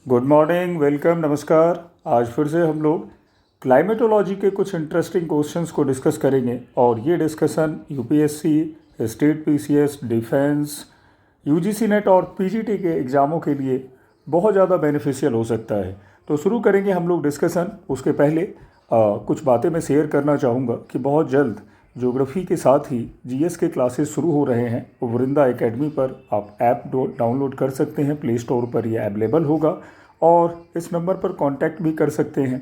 Good morning, welcome, नमस्कार। आज फिर से हम लोग क्लाइमेटोलॉजी के कुछ इंटरेस्टिंग क्वेश्चंस को डिस्कस करेंगे और ये discussion UPSC, state PCS, defence, UGC net और पीजीटी के एग्ज़ामों के लिए बहुत ज़्यादा बेनिफिशियल हो सकता है। तो शुरू करेंगे हम लोग डिस्कशन। उसके पहले कुछ बातें मैं शेयर करना चाहूँगा कि बहुत जल्द ज्योग्राफी के साथ ही जीएस के क्लासेस शुरू हो रहे हैं। वृंदा एकेडमी पर आप ऐप डाउनलोड कर सकते हैं, प्ले स्टोर पर ये अवेलेबल होगा और इस नंबर पर कांटेक्ट भी कर सकते हैं।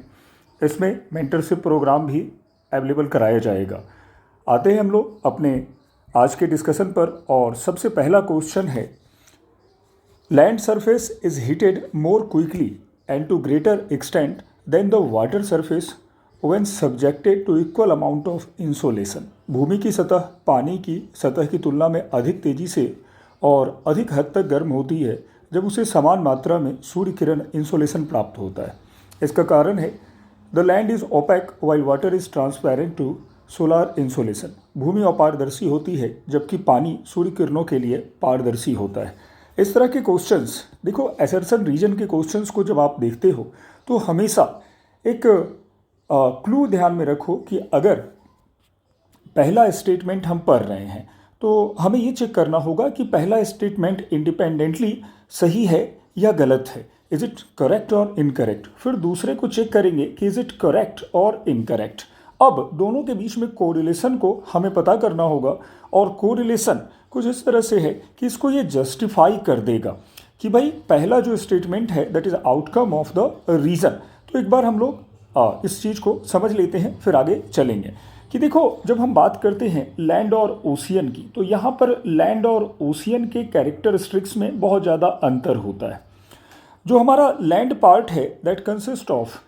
इसमें मेंटरशिप प्रोग्राम भी अवेलेबल कराया जाएगा। आते हैं हम लोग अपने आज के डिस्कशन पर और सबसे पहला क्वेश्चन है, land surface is heated more quickly and to greater extent than the water surface when subjected to equal amount of insolation। भूमि की सतह पानी की सतह की तुलना में अधिक तेजी से और अधिक हद तक गर्म होती है जब उसे समान मात्रा में सूर्य किरण इंसोलेशन प्राप्त होता है। इसका कारण है the land is opaque while water is transparent to solar insolation. भूमि अपारदर्शी होती है जबकि पानी सूर्य किरणों के लिए पारदर्शी होता है। इस तरह के क्वेश्चंस, देखो असर्शन रीजन के क्वेश्चंस को जब आप देखते हो तो हमेशा एक क्लू ध्यान में रखो कि अगर पहला स्टेटमेंट हम पढ़ रहे हैं तो हमें ये चेक करना होगा कि पहला स्टेटमेंट इंडिपेंडेंटली सही है या गलत है, इज इट करेक्ट और इनकरेक्ट। फिर दूसरे को चेक करेंगे कि इज इट करेक्ट और इनकरेक्ट। अब दोनों के बीच में कोरिलेशन को हमें पता करना होगा और कोरिलेशन कुछ इस तरह से है कि इसको ये जस्टिफाई कर देगा कि भाई पहला जो स्टेटमेंट है that is outcome of the region. तो एक बार हम लोग इस चीज़ को समझ लेते हैं, फिर आगे चलेंगे कि देखो जब हम बात करते हैं लैंड और ओशियन की तो यहाँ पर लैंड और ओशियन के कैरेक्टरिस्टिक्स में बहुत ज़्यादा अंतर होता है। जो हमारा लैंड पार्ट है दैट कंसिस्ट ऑफ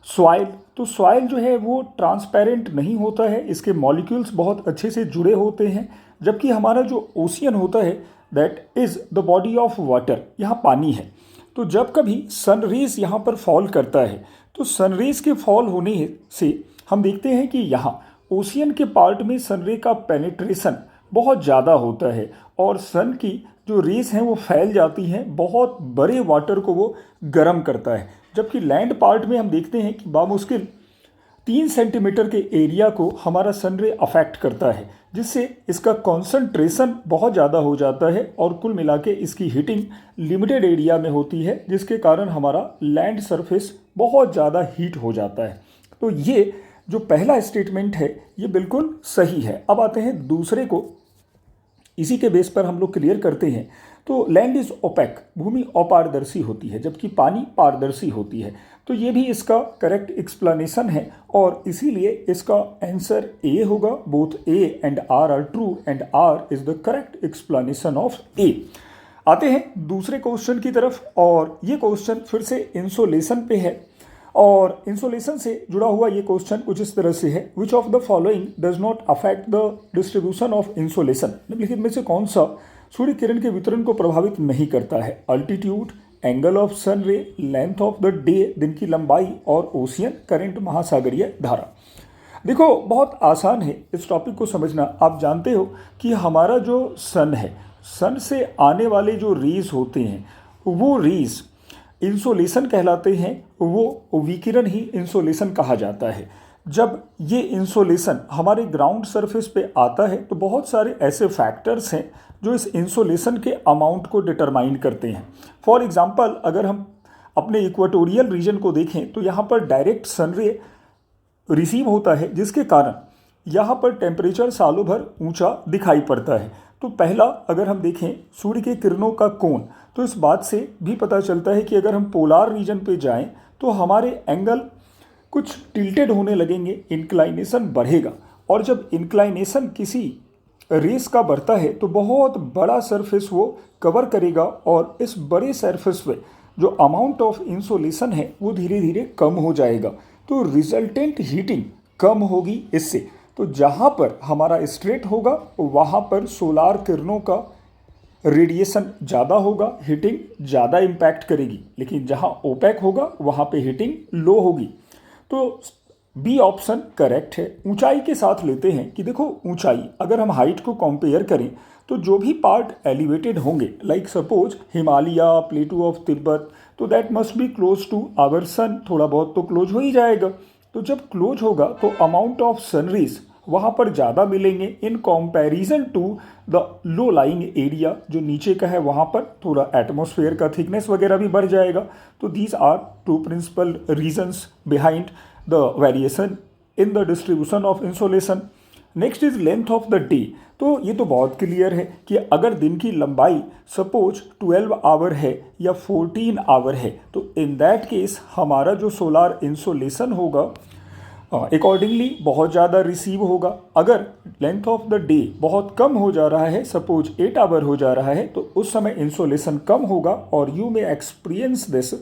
सॉइल, तो सॉइल जो है वो ट्रांसपेरेंट नहीं होता है, इसके मॉलिक्यूल्स बहुत अच्छे से जुड़े होते हैं। जबकि हमारा जो ओशियन होता है that is the body of water, यहाँ पानी है। तो जब कभी सनरेज यहाँ पर फॉल करता है तो सनरेज के फॉल होने से हम देखते हैं कि यहाँ ओशियन के पार्ट में सनरे का पेनिट्रेशन बहुत ज़्यादा होता है और सन की जो रेस हैं वो फैल जाती हैं, बहुत बड़े वाटर को वो गर्म करता है। जबकि लैंड पार्ट में हम देखते हैं कि बामुश्किल 3 सेंटीमीटर के एरिया को हमारा सनरे अफेक्ट करता है, जिससे इसका कॉन्सेंट्रेशन बहुत ज़्यादा हो जाता है और कुल मिला के इसकी हीटिंग लिमिटेड एरिया में होती है, जिसके कारण हमारा लैंड सरफेस बहुत ज़्यादा हीट हो जाता है। तो ये जो पहला स्टेटमेंट है ये बिल्कुल सही है। अब आते हैं दूसरे को, इसी के बेस पर हम लोग क्लियर करते हैं। तो लैंड इज ओपेक, भूमि अपारदर्शी होती है जबकि पानी पारदर्शी होती है। तो ये भी इसका करेक्ट एक्सप्लेनेशन है और इसीलिए इसका आंसर ए होगा। Both A and R true and R is the correct explanation of A. आते हैं दूसरे क्वेश्चन की तरफ और ये क्वेश्चन फिर से इंसोलेशन पे है और इंसोलेशन से जुड़ा हुआ ये क्वेश्चन कुछ इस तरह से है, विच of the following does not affect the distribution of insolation. निम्नलिखित में से कौन सा सूर्य किरण के वितरण को प्रभावित नहीं करता है? अल्टीट्यूड, एंगल ऑफ सन रे, लेंथ ऑफ द डे, दिन की लंबाई और ओशियन करंट, महासागरीय धारा। देखो बहुत आसान है इस टॉपिक को समझना। आप जानते हो कि हमारा जो सन है, सन से आने वाले जो रेज होते हैं वो रेज इंसोलेशन कहलाते हैं, वो विकिरण ही इंसोलेशन कहा जाता है। जब ये इंसोलेशन हमारे ग्राउंड सरफेस पे आता है तो बहुत सारे ऐसे फैक्टर्स हैं जो इस इंसोलेशन के अमाउंट को डिटरमाइन करते हैं। फॉर एग्जांपल अगर हम अपने इक्वेटोरियल रीजन को देखें तो यहाँ पर डायरेक्ट सनरे रिसीव होता है, जिसके कारण यहाँ पर टेम्परेचर सालों भर ऊंचा दिखाई पड़ता है। तो पहला अगर हम देखें सूर्य के किरणों का कोण, तो इस बात से भी पता चलता है कि अगर हम पोलार रीजन पे जाएं तो हमारे एंगल कुछ टिल्टेड होने लगेंगे, इंक्लाइनेशन बढ़ेगा और जब इंक्लाइनेशन किसी रेस का बढ़ता है तो बहुत बड़ा सरफेस वो कवर करेगा और इस बड़े सरफेस पे जो अमाउंट ऑफ इंसोलेशन है वो धीरे धीरे कम हो जाएगा। तो रिजल्टेंट हीटिंग कम होगी इससे। तो जहाँ पर हमारा स्ट्रेट होगा वहाँ पर सोलार किरणों का रेडिएशन ज़्यादा होगा, हीटिंग ज़्यादा इम्पैक्ट करेगी, लेकिन जहाँ ओपेक होगा वहाँ पे हीटिंग लो होगी। तो बी ऑप्शन करेक्ट है। ऊंचाई के साथ लेते हैं कि देखो ऊंचाई, अगर हम हाइट को कंपेयर करें तो जो भी पार्ट एलिवेटेड होंगे, like suppose Himalaya, plateau of Tibet, तो that must be close to our sun, थोड़ा बहुत तो क्लोज हो ही जाएगा। तो जब क्लोज होगा तो अमाउंट ऑफ सनरेज वहाँ पर ज़्यादा मिलेंगे in comparison to the low lying area, जो नीचे का है वहाँ पर थोड़ा एटमॉस्फेयर का थिकनेस वगैरह भी बढ़ जाएगा। तो these are two principal reasons behind the variation in the distribution of insolation. Next is length of the day. तो ये तो बहुत क्लियर है कि अगर दिन की लंबाई सपोज 12 आवर है या 14 आवर है, तो इन दैट केस हमारा जो सोलार इंसोलेशन होगा अकॉर्डिंगली बहुत ज़्यादा रिसीव होगा। अगर लेंथ ऑफ द डे बहुत कम हो जा रहा है, सपोज 8 आवर हो जा रहा है, तो उस समय इंसोलेशन कम होगा और यू में एक्सपीरियंस दिस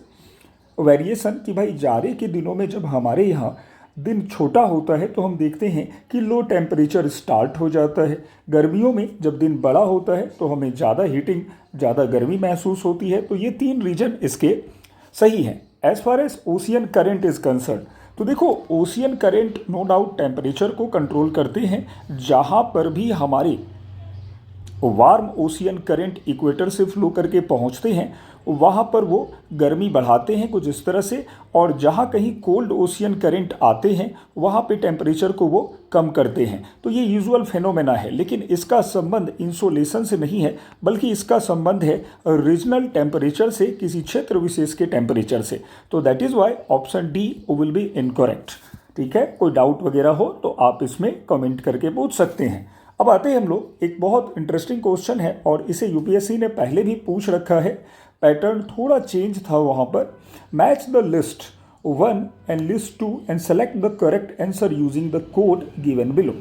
वेरिएशन कि भाई जाड़े के दिनों में जब हमारे यहाँ दिन छोटा होता है तो हम देखते हैं कि लो टेम्परेचर स्टार्ट हो जाता है। गर्मियों में जब दिन बड़ा होता है तो हमें ज़्यादा हीटिंग, ज़्यादा गर्मी महसूस होती है। तो ये 3 रीजन इसके सही हैं। As far as ocean current is concern, तो देखो ocean current no doubt temperature को कंट्रोल करते हैं। जहाँ पर भी हमारे वार्म ओशियन करंट इक्वेटर से फ्लो करके पहुँचते हैं वहाँ पर वो गर्मी बढ़ाते हैं कुछ इस तरह से, और जहाँ कहीं कोल्ड ओशियन करंट आते हैं वहाँ पे टेम्परेचर को वो कम करते हैं। तो ये यूजुअल फेनोमेना है, लेकिन इसका संबंध इंसोलेशन से नहीं है, बल्कि इसका संबंध है रीजनल टेम्परेचर से, किसी क्षेत्र विशेष के टेम्परेचर से। तो that is why option D will be incorrect. ठीक है, कोई डाउट वगैरह हो तो आप इसमें कमेंट करके पूछ सकते हैं। अब आते हैं हम लोग, एक बहुत इंटरेस्टिंग क्वेश्चन है और इसे यूपीएससी ने पहले भी पूछ रखा है, पैटर्न थोड़ा चेंज था वहाँ पर। Match the list 1 and list 2 and select the correct answer using the code given below.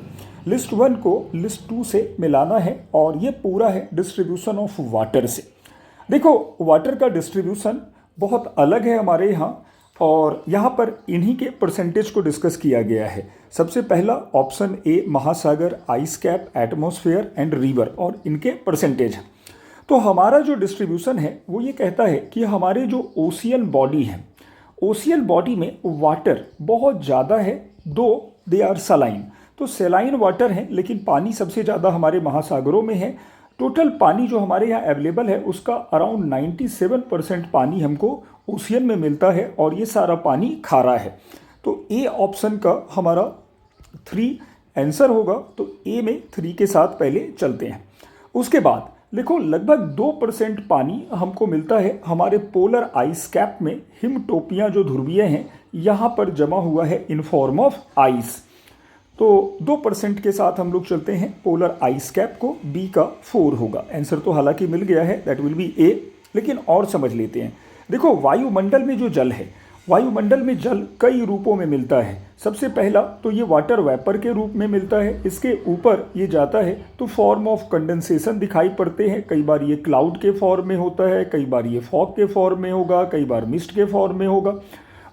List 1 को लिस्ट 2 से मिलाना है और ये पूरा है डिस्ट्रीब्यूशन ऑफ वाटर से। देखो वाटर का डिस्ट्रीब्यूशन बहुत अलग है हमारे यहाँ, और यहाँ पर इन्हीं के परसेंटेज को डिस्कस किया गया है। सबसे पहला ऑप्शन ए महासागर, ice cap, atmosphere and river, और इनके परसेंटेज है। तो हमारा जो डिस्ट्रीब्यूशन है वो ये कहता है कि हमारे जो ओशियन बॉडी है, ओशियन बॉडी में वाटर बहुत ज़्यादा है, दो दे आर सलाइन। तो सेलाइन वाटर है, लेकिन पानी सबसे ज़्यादा हमारे महासागरों में है। टोटल पानी जो हमारे यहाँ अवेलेबल है उसका अराउंड 97% पानी हमको ओशियन में मिलता है, और ये सारा पानी खारा है। तो ए ऑप्शन का हमारा 3 आंसर होगा। तो ए में 3 के साथ पहले चलते हैं। उसके बाद देखो लगभग 2% पानी हमको मिलता है हमारे पोलर आइस कैप में। हिमटोपियाँ जो ध्रुवीय हैं यहाँ पर जमा हुआ है इन फॉर्म ऑफ आइस। तो 2% के साथ हम लोग चलते हैं पोलर आइस कैप को। बी का 4 होगा। आंसर तो हालांकि मिल गया है, दैट विल बी ए, लेकिन और समझ लेते हैं। देखो वायुमंडल में जो जल है, वायुमंडल में जल कई रूपों में मिलता है। सबसे पहला तो ये वाटर वेपर के रूप में मिलता है। इसके ऊपर ये जाता है तो फॉर्म ऑफ कंडेंसेशन दिखाई पड़ते हैं। कई बार ये क्लाउड के फॉर्म में होता है, कई बार ये फॉग के फॉर्म में होगा, कई बार मिस्ट के फॉर्म में होगा।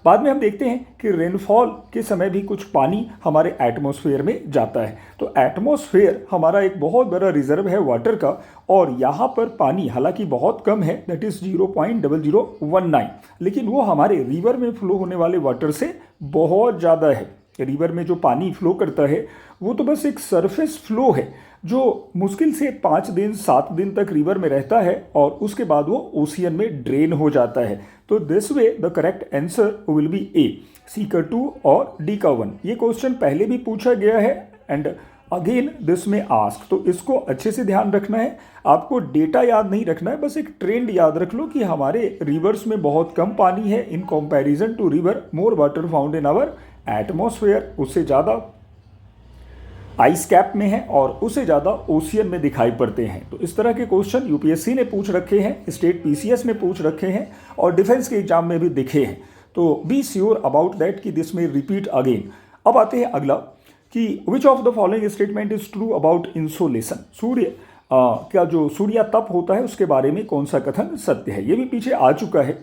बाद में हम देखते हैं कि रेनफॉल के समय भी कुछ पानी हमारे एटमॉस्फेयर में जाता है। तो एटमॉस्फेयर हमारा एक बहुत बड़ा रिजर्व है वाटर का, और यहाँ पर पानी हालांकि बहुत कम है, दैट इज़ 0.0019, लेकिन वो हमारे रिवर में फ्लो होने वाले वाटर से बहुत ज़्यादा है। रिवर में जो पानी फ्लो करता है वो तो बस एक सरफेस फ्लो है जो मुश्किल से 5 दिन 7 दिन तक रिवर में रहता है, और उसके बाद वो ओशियन में ड्रेन हो जाता है। तो this way the correct answer will be A, C का 2 और डी का 1। ये क्वेश्चन पहले भी पूछा गया है एंड अगेन दिस में आस्क। तो इसको अच्छे से ध्यान रखना है, आपको डेटा याद नहीं रखना है, बस एक ट्रेंड याद रख लो कि हमारे रिवर्स में बहुत कम पानी है in comparison to river, more water found in our atmosphere. उससे ज़्यादा आइस कैप में है और उससे ज़्यादा ओशियन में दिखाई पड़ते हैं। तो इस तरह के क्वेश्चन यूपीएससी ने पूछ रखे हैं, स्टेट पीसीएस ने पूछ रखे हैं, और डिफेंस के एग्जाम में भी दिखे हैं। तो बी श्योर अबाउट दैट कि दिस में रिपीट अगेन। अब आते हैं अगला कि which of the following statement is true about insolation. सूर्य का जो सूर्य तप होता है उसके बारे में कौन सा कथन सत्य है। ये भी पीछे आ चुका है।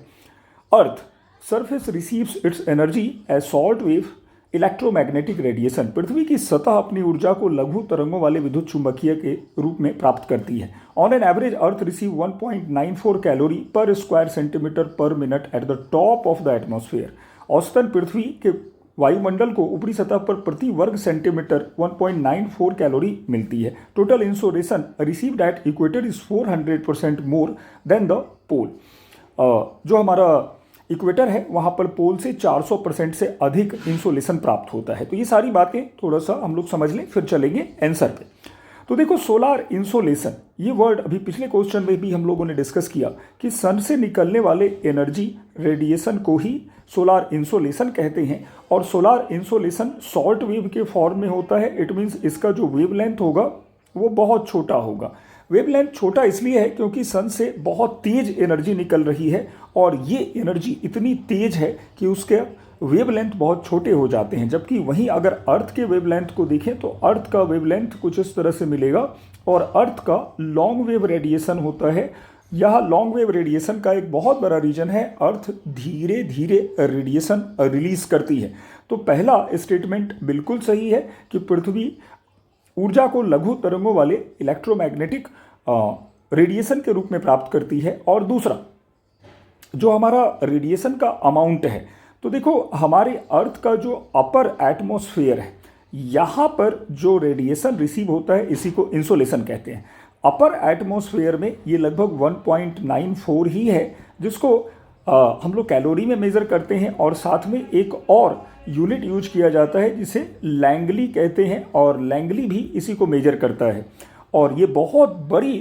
Earth surface receives its energy as short wave electromagnetic radiation. पृथ्वी की सतह अपनी ऊर्जा को लघु तरंगों वाले विद्युत चुंबकीय के रूप में प्राप्त करती है। On an average earth receive 1.94 calorie per square centimetre per minute at the top of the atmosphere. औसतन पृथ्वी के वायुमंडल को ऊपरी सतह पर प्रति वर्ग सेंटीमीटर 1.94 कैलोरी मिलती है। Total insolation received at equator is 400% more than the pole. जो हमारा इक्वेटर है वहाँ पर पोल से 400% से अधिक इंसोलेशन प्राप्त होता है। तो ये सारी बातें थोड़ा सा हम लोग समझ लें, फिर चलेंगे आंसर पे। तो देखो, सोलार इंसोलेशन ये वर्ड अभी पिछले क्वेश्चन में भी हम लोगों ने डिस्कस किया कि सन से निकलने वाले एनर्जी रेडिएशन को ही सोलार इंसोलेशन कहते हैं। और सोलार इंसोलेशन शॉर्ट वेव के फॉर्म में होता है। इट मीन्स इसका जो वेवलेंथ होगा वो बहुत छोटा होगा। वेवलेंथ छोटा इसलिए है क्योंकि सन से बहुत तेज एनर्जी निकल रही है और ये एनर्जी इतनी तेज है कि उसके वेवलेंथ बहुत छोटे हो जाते हैं। जबकि वहीं अगर अर्थ के वेवलेंथ को देखें तो अर्थ का वेवलेंथ कुछ इस तरह से मिलेगा और अर्थ का लॉन्ग वेव रेडिएशन होता है। यह लॉन्ग वेव रेडिएशन का एक बहुत बड़ा रीजन है। अर्थ धीरे धीरे रेडिएशन रिलीज करती है। तो पहला स्टेटमेंट बिल्कुल सही है कि पृथ्वी ऊर्जा को लघु तरंगों वाले इलेक्ट्रोमैग्नेटिक रेडिएशन के रूप में प्राप्त करती है। और दूसरा जो हमारा रेडिएशन का अमाउंट है, तो देखो हमारे अर्थ का जो अपर एटमॉस्फेयर है यहाँ पर जो रेडिएशन रिसीव होता है इसी को इंसोलेशन कहते हैं। अपर एटमॉस्फेयर में ये लगभग 1.94 ही है, जिसको हम लोग कैलोरी में मेज़र करते हैं। और साथ में एक और यूनिट यूज किया जाता है जिसे लैंगली कहते हैं और लैंगली भी इसी को मेजर करता है। और ये बहुत बड़ी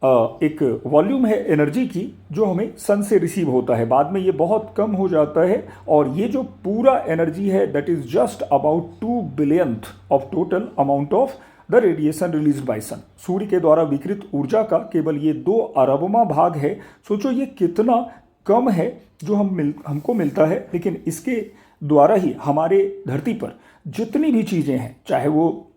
एक वॉल्यूम है एनर्जी की जो हमें सन से रिसीव होता है। बाद में ये बहुत कम हो जाता है और ये जो पूरा एनर्जी है that is just about 2 billionth of total amount of the radiation released by sun. सूर्य के द्वारा विकिरित ऊर्जा का केवल ये 2 अरबवां भाग है। सोचो ये कितना कम है जो हमको मिलता है, लेकिन इसके द्वारा ही हमारे धरती पर जितनी भी चीज़ें हैं, चाहे वो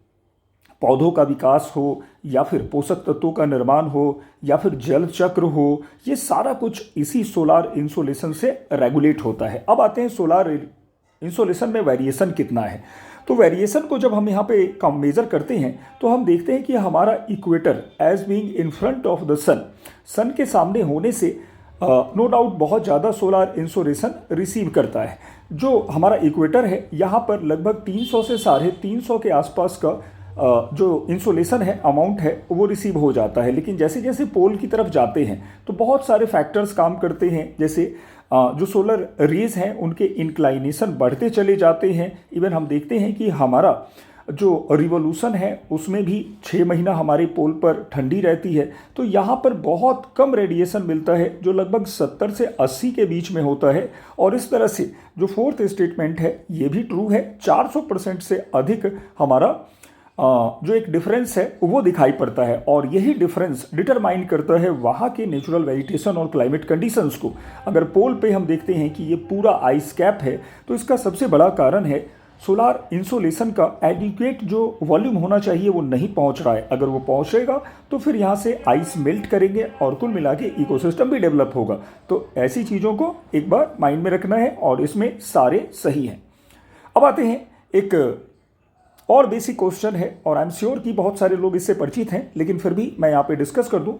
पौधों का विकास हो या फिर पोषक तत्वों का निर्माण हो या फिर जल चक्र हो, ये सारा कुछ इसी सोलार इंसोलेशन से रेगुलेट होता है। अब आते हैं सोलार इंसोलेशन में वेरिएशन कितना है। तो वेरिएशन को जब हम यहाँ पे कम मेजर करते हैं तो हम देखते हैं कि हमारा equator as being in front of the sun के सामने होने से नो डाउट बहुत ज़्यादा सोलार इंसोलेशन रिसीव करता है। जो हमारा इक्वेटर है यहाँ पर लगभग 300 से 350 के आसपास का जो इंसोलेशन है अमाउंट है वो रिसीव हो जाता है। लेकिन जैसे जैसे पोल की तरफ जाते हैं तो बहुत सारे फैक्टर्स काम करते हैं। जैसे जो सोलर रेज हैं उनके इंक्लाइनेशन बढ़ते चले जाते हैं। इवन हम देखते हैं कि हमारा जो रिवोल्यूशन है उसमें भी 6 महीना हमारे पोल पर ठंडी रहती है। तो यहाँ पर बहुत कम रेडिएशन मिलता है जो लगभग 70 से 80 के बीच में होता है। और इस तरह से जो फोर्थ स्टेटमेंट है ये भी ट्रू है। 400% से अधिक हमारा जो एक डिफरेंस है वो दिखाई पड़ता है और यही डिफरेंस डिटरमाइन करता है वहाँ के नेचुरल वेजिटेशन और क्लाइमेट कंडीशंस को। अगर पोल पे हम देखते हैं कि ये पूरा आइस कैप है तो इसका सबसे बड़ा कारण है सोलार इंसोलेशन का एडिक्वेट जो वॉल्यूम होना चाहिए वो नहीं पहुंच रहा है। अगर वो पहुंचेगा तो फिर यहाँ से आइस मेल्ट करेंगे और कुल मिला के इकोसिस्टम भी डेवलप होगा। तो ऐसी चीज़ों को एक बार माइंड में रखना है और इसमें सारे सही हैं। अब आते हैं एक और बेसिक क्वेश्चन है और आई एम श्योर कि बहुत सारे लोग इससे परिचित हैं, लेकिन फिर भी मैं यहाँ पे डिस्कस कर दूं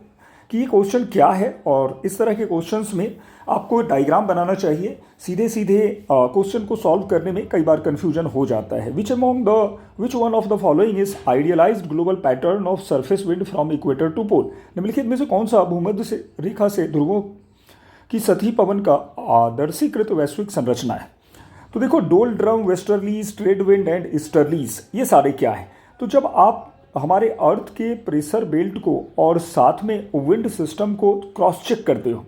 कि ये क्वेश्चन क्या है। और इस तरह के क्वेश्चंस में आपको डायग्राम बनाना चाहिए। सीधे सीधे क्वेश्चन को सॉल्व करने में कई बार कन्फ्यूजन हो जाता है। Which one of the following is idealised global pattern of surface wind from equator to pole. निम्नलिखित में से कौन सा भूमध्य से रेखा से ध्रुवों की सतही पवन का आदर्शीकृत वैश्विक संरचना है। तो देखो, डोल drum, westerlies, trade wind and easterlies ये सारे क्या है। तो जब आप हमारे अर्थ के प्रेशर बेल्ट को और साथ में विंड सिस्टम को क्रॉस चेक करते हो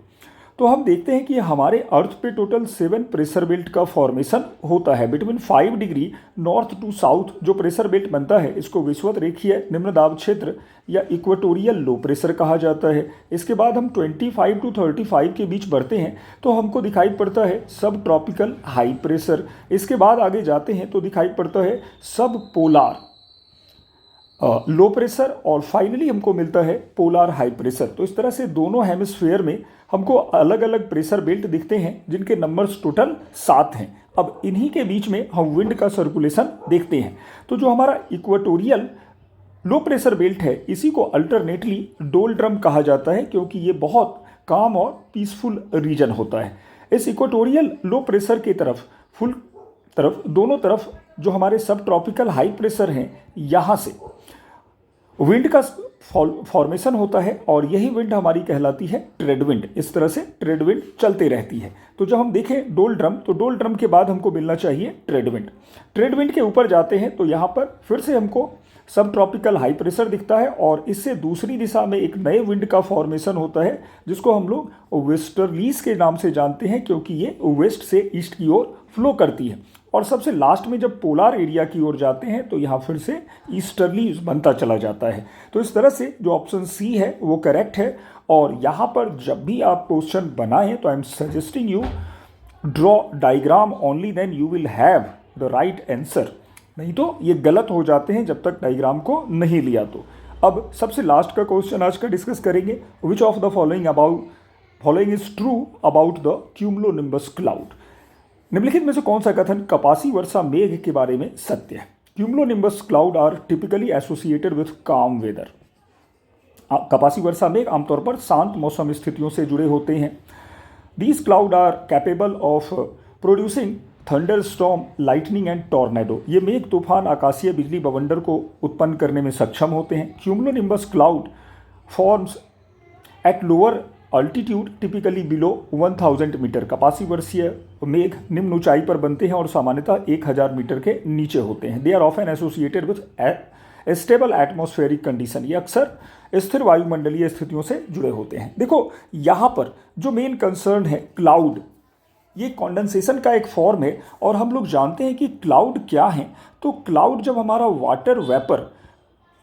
तो हम देखते हैं कि हमारे अर्थ पे टोटल 7 प्रेशर बेल्ट का फॉर्मेशन होता है। Between 5 degree north to south जो प्रेशर बेल्ट बनता है इसको विषुवत रेखीय निम्न दाब क्षेत्र या इक्वेटोरियल लो प्रेशर कहा जाता है। इसके बाद हम 25 टू 35 के बीच बढ़ते हैं तो हमको दिखाई पड़ता है सब ट्रॉपिकल हाई प्रेशर। इसके बाद आगे जाते हैं तो दिखाई पड़ता है सब पोलार लो प्रेशर और फाइनली हमको मिलता है पोलार हाई प्रेशर। तो इस तरह से दोनों हेमिस्फीयर में हमको अलग अलग प्रेशर बेल्ट दिखते हैं जिनके नंबर्स टोटल 7 हैं। अब इन्हीं के बीच में हम विंड का सर्कुलेशन देखते हैं। तो जो हमारा इक्वेटोरियल लो प्रेशर बेल्ट है इसी को अल्टरनेटली डोल ड्रम कहा जाता है क्योंकि ये बहुत काम और पीसफुल रीजन होता है। इस इक्वेटोरियल लो प्रेशर की तरफ फुल तरफ, दोनों तरफ जो हमारे सब ट्रॉपिकल हाई प्रेशर हैं, यहाँ से विंड का फॉर्मेशन होता है और यही विंड हमारी कहलाती है ट्रेड विंड। इस तरह से ट्रेड विंड चलते रहती है। तो जब हम देखें डोल ड्रम, तो डोल ड्रम के बाद हमको मिलना चाहिए ट्रेड विंड। ट्रेड विंड के ऊपर जाते हैं तो यहाँ पर फिर से हमको सब ट्रॉपिकल हाई प्रेशर दिखता है और इससे दूसरी दिशा में एक नए विंड का फॉर्मेशन होता है, जिसको हम लोग वेस्टर्लीज के नाम से जानते हैं, क्योंकि ये वेस्ट से ईस्ट की ओर फ्लो करती है। और सबसे लास्ट में जब पोलार एरिया की ओर जाते हैं तो यहाँ फिर से ईस्टर्ली बनता चला जाता है। तो इस तरह से जो ऑप्शन सी है वो करेक्ट है। और यहाँ पर जब भी आप क्वेश्चन बनाएं तो I am suggesting you draw diagram only, then you will have the right answer. नहीं तो ये गलत हो जाते हैं जब तक डायग्राम को नहीं लिया तो। अब सबसे लास्ट का क्वेश्चन आज का डिस्कस करेंगे। विच of the following is true about the cumulonimbus cloud. निम्नलिखित में से कौन सा कथन कपासी वर्षा मेघ के बारे में सत्य है? Cumulonimbus cloud are typically associated with calm weather. कपासी वर्षा मेघ आमतौर पर शांत मौसम स्थितियों से जुड़े होते हैं। These cloud are capable of producing thunder storm, lightning and tornado. ये मेघ तूफान आकाशीय बिजली बवंडर को उत्पन्न करने में सक्षम होते हैं। Cumulonimbus cloud forms at lower altitude typically below 1000 metre. कपासी वर्षीय मेघ निम्न ऊंचाई पर बनते हैं और सामान्यतः 1000 मीटर के नीचे होते हैं। They are often associated with stable atmospheric condition. ये अक्सर स्थिर वायुमंडलीय स्थितियों से जुड़े होते हैं। देखो यहाँ पर जो मेन कंसर्न है क्लाउड, ये कॉन्डेंसेशन का एक फॉर्म है और हम लोग जानते हैं कि क्लाउड क्या है। तो क्लाउड जब हमारा वाटर वेपर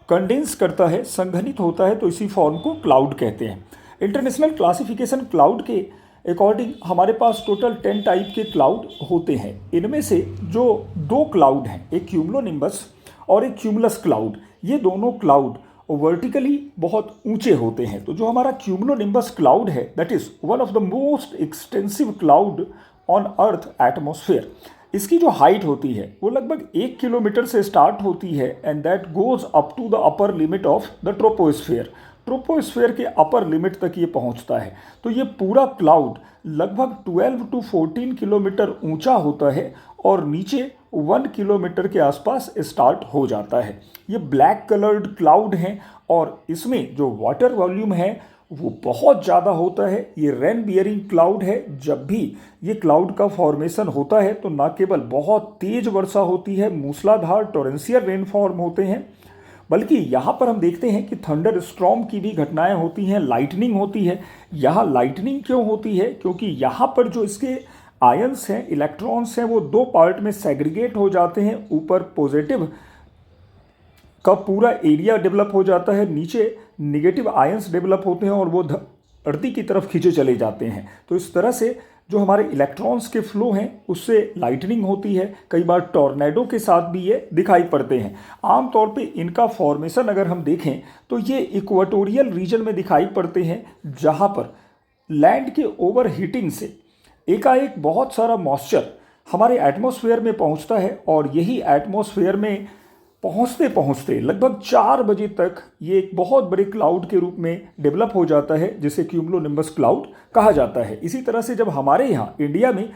कंडेंस करता है, संघनित होता है, तो इसी फॉर्म को क्लाउड कहते हैं। इंटरनेशनल क्लासिफिकेशन क्लाउड के अकॉर्डिंग हमारे पास टोटल 10 टाइप के क्लाउड होते हैं। इनमें से जो 2 क्लाउड हैं, एक क्यूमुलोनिम्बस और एक क्यूमुलस क्लाउड, ये दोनों क्लाउड वर्टिकली बहुत ऊंचे होते हैं। तो जो हमारा क्यूमुलोनिम्बस क्लाउड है, that is one of the most extensive cloud on earth atmosphere. इसकी जो हाइट होती है वो लगभग 1 किलोमीटर से स्टार्ट होती है and that goes up to the upper limit of the troposphere. Troposphere के अपर लिमिट तक ये पहुंचता है। तो ये पूरा क्लाउड लगभग 12 to 14 किलोमीटर ऊंचा होता है और नीचे 1 किलोमीटर के आसपास स्टार्ट हो जाता है। ये ब्लैक कलर्ड क्लाउड हैं और इसमें जो वाटर वॉल्यूम है वो बहुत ज़्यादा होता है। ये रेन बियरिंग क्लाउड है। जब भी ये क्लाउड का फॉर्मेशन होता है तो न केवल बहुत तेज वर्षा होती है, मूसलाधार टोरेंशियल रेनफॉर्म होते हैं, बल्कि यहाँ पर हम देखते हैं कि थंडर स्टॉर्म की भी घटनाएं होती हैं, लाइटनिंग होती है। यहाँ लाइटनिंग क्यों होती है? क्योंकि यहाँ पर जो इसके आयंस हैं, इलेक्ट्रॉन्स हैं, वो 2 पार्ट में सेग्रीगेट हो जाते हैं। ऊपर पॉजिटिव का पूरा एरिया डेवलप हो जाता है, नीचे निगेटिव आयंस डेवलप होते हैं और वो धरती की तरफ खींचे चले जाते हैं। तो इस तरह से जो हमारे इलेक्ट्रॉन्स के फ्लो हैं उससे लाइटनिंग होती है। कई बार टॉर्नेडो के साथ भी ये दिखाई पड़ते हैं। आमतौर पे इनका फॉर्मेशन अगर हम देखें तो ये इक्वेटोरियल रीजन में दिखाई पड़ते हैं, जहाँ पर लैंड के ओवर हीटिंग से एकाएक बहुत सारा मॉइस्चर हमारे एटमॉस्फेयर में पहुँचता है और यही एटमॉस्फेयर में पहुँचते पहुँचते लगभग 4 बजे तक ये एक बहुत बड़े क्लाउड के रूप में डेवलप हो जाता है, जिसे क्यूमुलोनिम्बस क्लाउड कहा जाता है। इसी तरह से जब हमारे यहाँ इंडिया में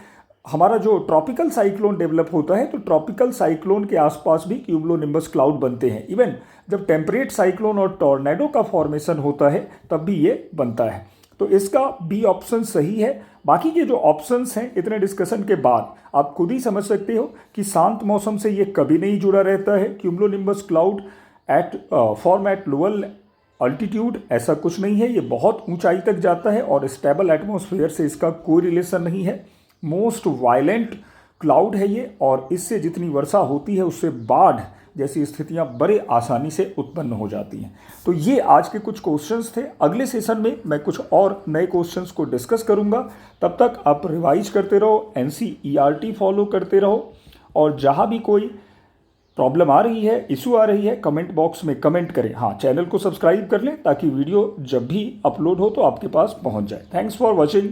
हमारा जो ट्रॉपिकल साइक्लोन डेवलप होता है तो ट्रॉपिकल साइक्लोन के आसपास भी क्यूमुलोनिम्बस क्लाउड बनते हैं। इवन जब टेम्परेट साइक्लोन और टॉर्नेडो का फॉर्मेशन होता है तब भी ये बनता है। तो इसका बी ऑप्शन सही है। बाकी के जो ऑप्शंस हैं इतने डिस्कशन के बाद आप खुद ही समझ सकते हो कि शांत मौसम से ये कभी नहीं जुड़ा रहता है। Cumulonimbus cloud form eight lower altitude ऐसा कुछ नहीं है, ये बहुत ऊंचाई तक जाता है और स्टेबल एटमॉस्फेयर से इसका कोई रिलेशन नहीं है। मोस्ट वायलेंट क्लाउड है ये और इससे जितनी वर्षा होती है उससे बाढ़ जैसी स्थितियां बड़े आसानी से उत्पन्न हो जाती हैं। तो ये आज के कुछ क्वेश्चंस थे। अगले सेशन में मैं कुछ और नए क्वेश्चंस को डिस्कस करूंगा। तब तक आप रिवाइज करते रहो, NCERT फॉलो करते रहो और जहां भी कोई प्रॉब्लम आ रही है, इशू आ रही है, कमेंट बॉक्स में कमेंट करें। हाँ, चैनल को सब्सक्राइब कर लें ताकि वीडियो जब भी अपलोड हो तो आपके पास पहुंच जाए। Thanks for watching.